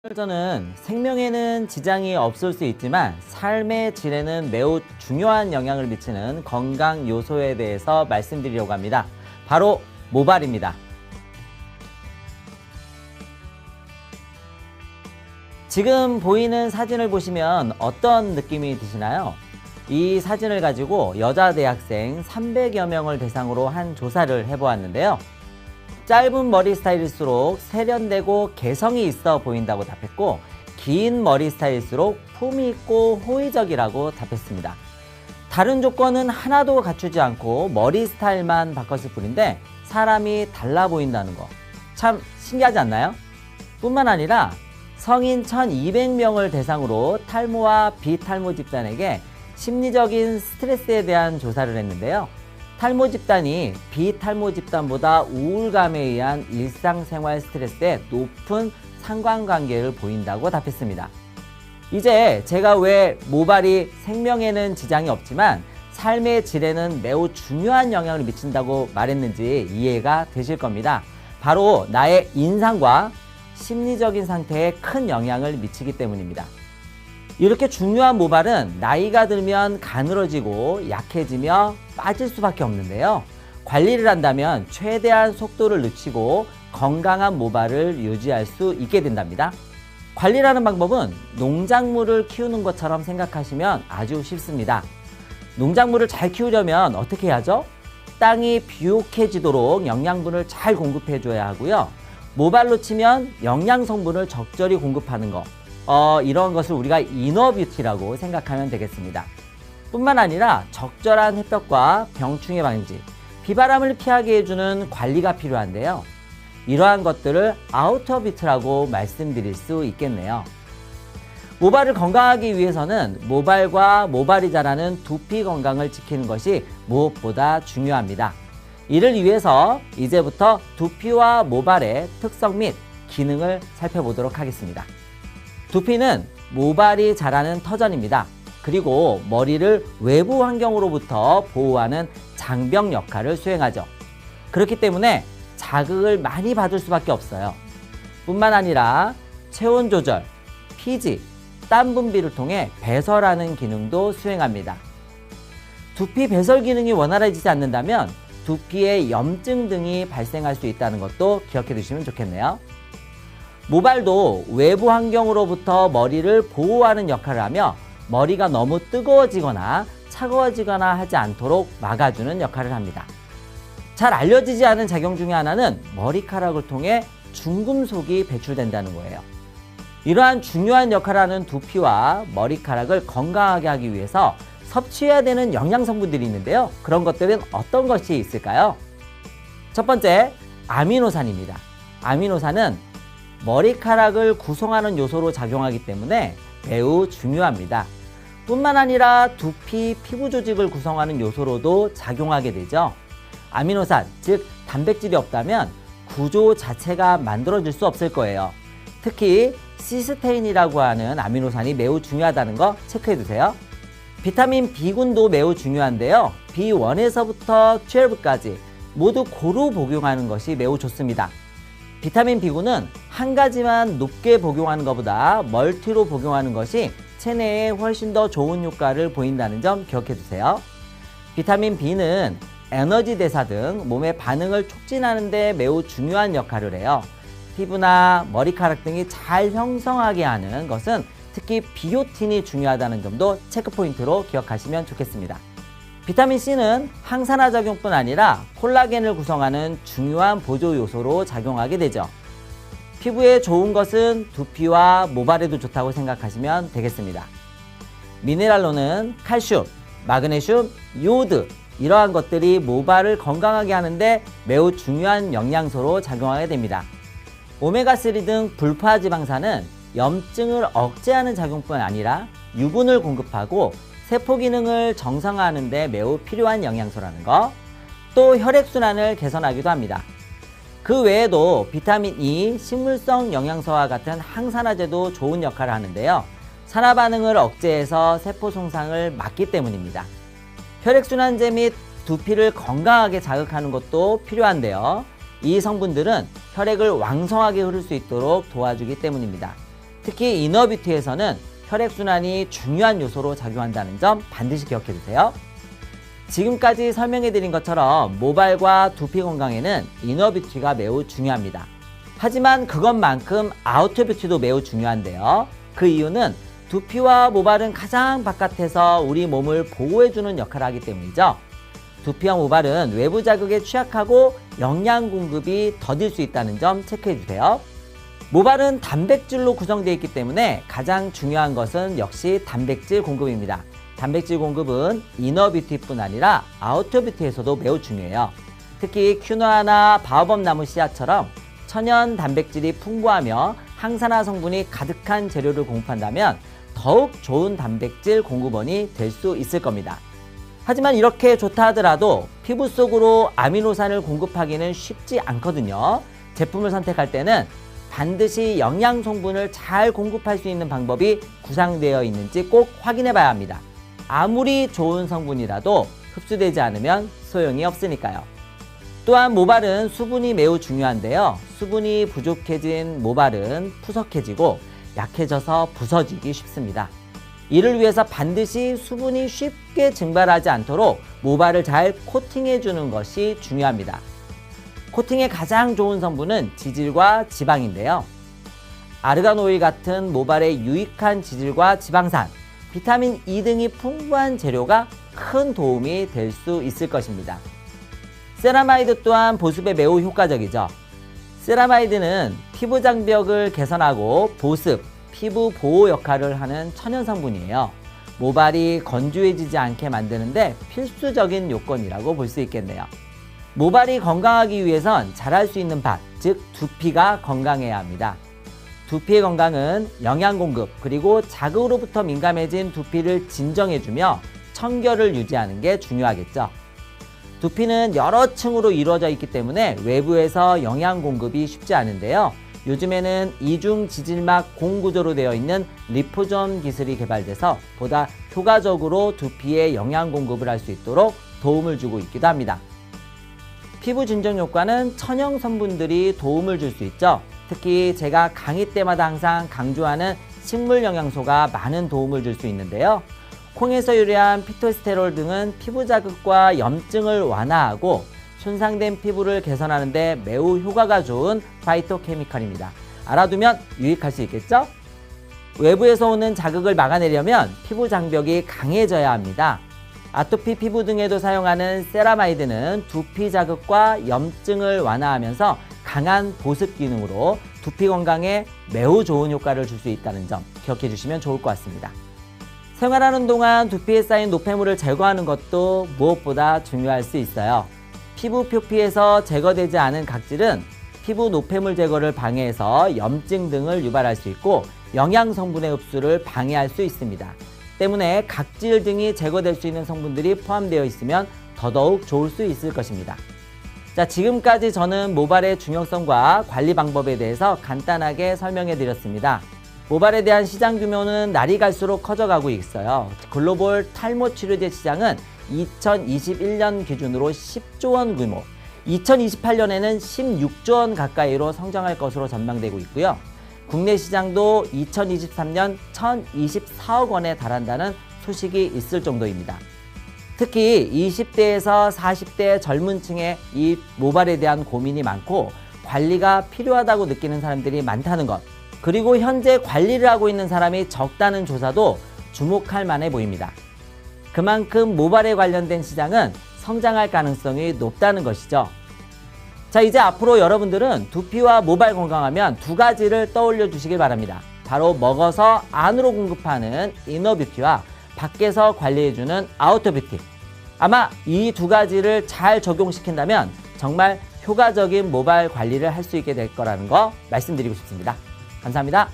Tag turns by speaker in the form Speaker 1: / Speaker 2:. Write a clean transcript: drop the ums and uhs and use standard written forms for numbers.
Speaker 1: 저는 생명에는 지장이 없을 수 있지만 삶의 질에는 매우 중요한 영향을 미치는 건강 요소에 대해서 말씀드리려고 합니다. 바로 모발입니다. 지금 보이는 사진을 보시면 어떤 느낌이 드시나요? 이 사진을 가지고 여자 대학생 300여 명을 대상으로 한 조사를 해보았는데요. 짧은 머리 스타일일수록 세련되고 개성이 있어 보인다고 답했고, 긴 머리 스타일일수록 품이 있고 호의적이라고 답했습니다. 다른 조건은 하나도 갖추지 않고 머리 스타일만 바꿨을 뿐인데 사람이 달라 보인다는 거 참 신기하지 않나요? 뿐만 아니라 성인 1200명을 대상으로 탈모와 비탈모 집단에게 심리적인 스트레스에 대한 조사를 했는데요. 탈모 집단이 비탈모 집단보다 우울감에 의한 일상생활 스트레스에 높은 상관관계를 보인다고 답했습니다. 이제 제가 왜 모발이 생명에는 지장이 없지만 삶의 질에는 매우 중요한 영향을 미친다고 말했는지 이해가 되실 겁니다. 바로 나의 인상과 심리적인 상태에 큰 영향을 미치기 때문입니다. 이렇게 중요한 모발은 나이가 들면 가늘어지고 약해지며 빠질 수밖에 없는데요. 관리를 한다면 최대한 속도를 늦추고 건강한 모발을 유지할 수 있게 된답니다. 관리라는 방법은 농작물을 키우는 것처럼 생각하시면 아주 쉽습니다. 농작물을 잘 키우려면 어떻게 해야죠? 땅이 비옥해지도록 영양분을 잘 공급해 줘야 하고요. 모발로 치면 영양 성분을 적절히 공급하는 것, 이런 것을 우리가 이너뷰티라고 생각하면 되겠습니다. 뿐만 아니라 적절한 햇볕과 병충해 방지, 비바람을 피하게 해주는 관리가 필요한데요. 이러한 것들을 아우터뷰티라고 말씀드릴 수 있겠네요. 모발을 건강하기 위해서는 모발과 모발이 자라는 두피 건강을 지키는 것이 무엇보다 중요합니다. 이를 위해서 이제부터 두피와 모발의 특성 및 기능을 살펴보도록 하겠습니다. 두피는 모발이 자라는 터전입니다. 그리고 머리를 외부 환경으로부터 보호하는 장벽 역할을 수행하죠. 그렇기 때문에 자극을 많이 받을 수밖에 없어요. 뿐만 아니라 체온 조절, 피지, 땀 분비를 통해 배설하는 기능도 수행합니다. 두피 배설 기능이 원활해지지 않는다면 두피에 염증 등이 발생할 수 있다는 것도 기억해 두시면 좋겠네요. 모발도 외부 환경으로부터 머리를 보호하는 역할을 하며 머리가 너무 뜨거워지거나 차가워지거나 하지 않도록 막아주는 역할을 합니다. 잘 알려지지 않은 작용 중에 하나는 머리카락을 통해 중금속이 배출된다는 거예요. 이러한 중요한 역할을 하는 두피와 머리카락을 건강하게 하기 위해서 섭취해야 되는 영양 성분들이 있는데요. 그런 것들은 어떤 것이 있을까요? 첫 번째, 아미노산입니다. 아미노산은 머리카락을 구성하는 요소로 작용하기 때문에 매우 중요합니다. 뿐만 아니라 두피, 피부 조직을 구성하는 요소로도 작용하게 되죠. 아미노산, 즉 단백질이 없다면 구조 자체가 만들어질 수 없을 거예요. 특히 시스테인이라고 하는 아미노산이 매우 중요하다는 거 체크해 두세요. 비타민 B군도 매우 중요한데요. B1에서부터 12까지 모두 고루 복용하는 것이 매우 좋습니다. 비타민 B군은 한 가지만 높게 복용하는 것보다 멀티로 복용하는 것이 체내에 훨씬 더 좋은 효과를 보인다는 점 기억해 두세요. 비타민 B는 에너지 대사 등 몸의 반응을 촉진하는 데 매우 중요한 역할을 해요. 피부나 머리카락 등이 잘 형성하게 하는 것은 특히 비오틴이 중요하다는 점도 체크 포인트로 기억하시면 좋겠습니다. 비타민 C는 항산화 작용뿐 아니라 콜라겐을 구성하는 중요한 보조 요소로 작용하게 되죠. 피부에 좋은 것은 두피와 모발에도 좋다고 생각하시면 되겠습니다. 미네랄로는 칼슘, 마그네슘, 요오드, 이러한 것들이 모발을 건강하게 하는데 매우 중요한 영양소로 작용하게 됩니다. 오메가3 등 불포화지방산은 염증을 억제하는 작용뿐 아니라 유분을 공급하고 세포 기능을 정상화하는 데 매우 필요한 영양소라는 거, 또 혈액순환을 개선하기도 합니다. 그 외에도 비타민 E, 식물성 영양소와 같은 항산화제도 좋은 역할을 하는데요. 산화 반응을 억제해서 세포 손상을 막기 때문입니다. 혈액순환제 및 두피를 건강하게 자극하는 것도 필요한데요. 이 성분들은 혈액을 왕성하게 흐를 수 있도록 도와주기 때문입니다. 특히 이너뷰티에서는 혈액순환이 중요한 요소로 작용한다는 점 반드시 기억해 두세요. 지금까지 설명해드린 것처럼 모발과 두피 건강에는 이너뷰티가 매우 중요합니다. 하지만 그것만큼 아우터뷰티도 매우 중요한데요. 그 이유는 두피와 모발은 가장 바깥에서 우리 몸을 보호해주는 역할을 하기 때문이죠. 두피와 모발은 외부 자극에 취약하고 영양 공급이 더딜 수 있다는 점 체크해주세요. 모발은 단백질로 구성되어 있기 때문에 가장 중요한 것은 역시 단백질 공급입니다. 단백질 공급은 이너뷰티뿐 아니라 아우터뷰티에서도 매우 중요해요. 특히 퀴노아나 바오밥 나무 씨앗처럼 천연 단백질이 풍부하며 항산화 성분이 가득한 재료를 공급한다면 더욱 좋은 단백질 공급원이 될 수 있을 겁니다. 하지만 이렇게 좋다 하더라도 피부 속으로 아미노산을 공급하기는 쉽지 않거든요. 제품을 선택할 때는 반드시 영양 성분을 잘 공급할 수 있는 방법이 구상되어 있는지 꼭 확인해 봐야 합니다. 아무리 좋은 성분이라도 흡수되지 않으면 소용이 없으니까요. 또한 모발은 수분이 매우 중요한데요. 수분이 부족해진 모발은 푸석해지고 약해져서 부서지기 쉽습니다. 이를 위해서 반드시 수분이 쉽게 증발하지 않도록 모발을 잘 코팅해 주는 것이 중요합니다. 코팅의 가장 좋은 성분은 지질과 지방인데요. 아르간 오일 같은 모발에 유익한 지질과 지방산, 비타민 E 등이 풍부한 재료가 큰 도움이 될 수 있을 것입니다. 세라마이드 또한 보습에 매우 효과적이죠. 세라마이드는 피부 장벽을 개선하고 보습, 피부 보호 역할을 하는 천연 성분이에요. 모발이 건조해지지 않게 만드는데 필수적인 요건이라고 볼 수 있겠네요. 모발이 건강하기 위해선 자랄 수 있는 밭, 즉 두피가 건강해야 합니다. 두피의 건강은 영양 공급 그리고 자극으로부터 민감해진 두피를 진정해주며 청결을 유지하는 게 중요하겠죠. 두피는 여러 층으로 이루어져 있기 때문에 외부에서 영양 공급이 쉽지 않은데요. 요즘에는 이중 지질막 공구조로 되어 있는 리포존 기술이 개발돼서 보다 효과적으로 두피에 영양 공급을 할 수 있도록 도움을 주고 있기도 합니다. 피부 진정 효과는 천연 성분들이 도움을 줄 수 있죠. 특히 제가 강의 때마다 항상 강조하는 식물 영양소가 많은 도움을 줄 수 있는데요. 콩에서 유래한 피토스테롤 등은 피부 자극과 염증을 완화하고 손상된 피부를 개선하는 데 매우 효과가 좋은 파이토케미컬입니다. 알아두면 유익할 수 있겠죠? 외부에서 오는 자극을 막아내려면 피부 장벽이 강해져야 합니다. 아토피 피부 등에도 사용하는 세라마이드는 두피 자극과 염증을 완화하면서 강한 보습 기능으로 두피 건강에 매우 좋은 효과를 줄 수 있다는 점 기억해 주시면 좋을 것 같습니다. 생활하는 동안 두피에 쌓인 노폐물을 제거하는 것도 무엇보다 중요할 수 있어요. 피부 표피에서 제거되지 않은 각질은 피부 노폐물 제거를 방해해서 염증 등을 유발할 수 있고 영양 성분의 흡수를 방해할 수 있습니다. 때문에 각질 등이 제거될 수 있는 성분들이 포함되어 있으면 더더욱 좋을 수 있을 것입니다. 자, 지금까지 저는 모발의 중요성과 관리 방법에 대해서 간단하게 설명해 드렸습니다. 모발에 대한 시장 규모는 날이 갈수록 커져가고 있어요. 글로벌 탈모 치료제 시장은 2021년 기준으로 10조 원 규모, 2028년에는 16조 원 가까이로 성장할 것으로 전망되고 있고요. 국내 시장도 2023년 1,024억 원에 달한다는 소식이 있을 정도입니다. 특히 20대에서 40대 젊은 층에 이 모발에 대한 고민이 많고 관리가 필요하다고 느끼는 사람들이 많다는 것, 그리고 현재 관리를 하고 있는 사람이 적다는 조사도 주목할 만해 보입니다. 그만큼 모발에 관련된 시장은 성장할 가능성이 높다는 것이죠. 자, 이제 앞으로 여러분들은 두피와 모발 건강하면 두 가지를 떠올려 주시길 바랍니다. 바로 먹어서 안으로 공급하는 이너뷰티와 밖에서 관리해주는 아우터뷰티. 아마 이 두 가지를 잘 적용시킨다면 정말 효과적인 모발 관리를 할 수 있게 될 거라는 거 말씀드리고 싶습니다. 감사합니다.